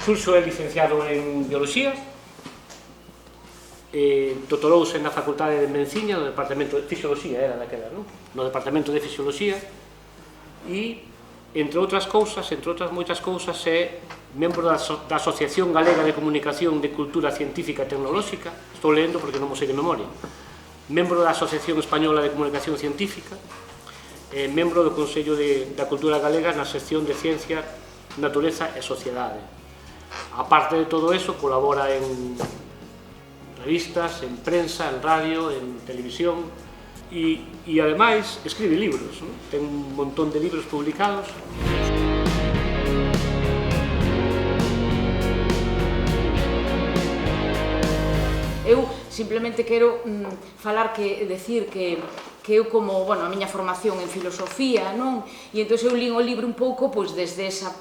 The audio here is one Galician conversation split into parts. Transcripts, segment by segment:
Xurxo é licenciado en Biología, doutorouse na Facultade de Menciña, no Departamento de Fisioloxía, era daquela, non? No Departamento de Fisioloxía, e, entre outras moitas cousas, é membro da Asociación Galega de Comunicación de Cultura Científica e Tecnolóxica, estou lendo porque non mo sei de memoria, membro da Asociación Española de Comunicación Científica, membro do Consello da Cultura Galega na sección de Ciencia, Natureza e Sociedade. A parte de todo eso, colabora en revistas, en prensa, en radio, en televisión e ademais escribe libros, non? Ten un montón de libros publicados. Eu simplemente quero decir que eu, como, bueno, a miña formación en filosofía, non? E entón eu lín o libro un pouco, pois, desde esa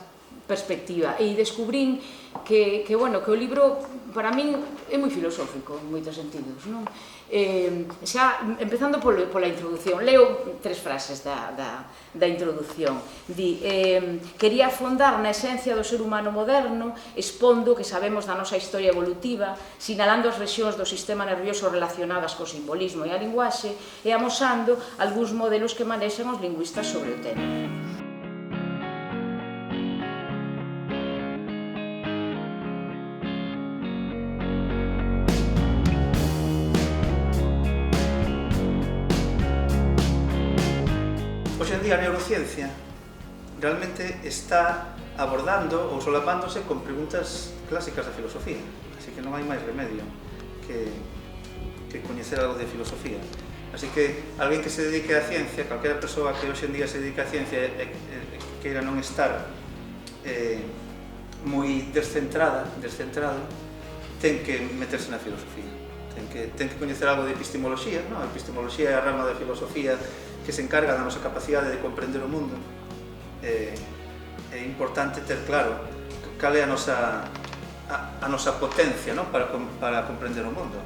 perspectiva e descubrín que o libro para min é moi filosófico en moitos sentidos, non? Xa, empezando pola introdución, leo 3 frases da introducción. Di, quería afondar na esencia do ser humano moderno, expondo que sabemos da nosa historia evolutiva, sinalando as rexións do sistema nervioso relacionadas co simbolismo e a linguaxe e amosando algúns modelos que manexan os lingüistas sobre o tema. Hoxe en día a neurociencia realmente está abordando ou solapándose con preguntas clásicas da filosofía, así que non hai máis remedio que coñecer algo de filosofía. Así que alguén que se dedique á ciencia, calquera persoa que hoxe en día se dedique á ciencia e queira non estar moi descentrado, ten que meterse na filosofía. Ten que coñecer algo de epistemoloxía, non? A epistemoloxía é a rama da filosofía que se encarga da nosa capacidade de comprender o mundo. É importante ter claro cal é a nosa potencia, non? Para comprender o mundo.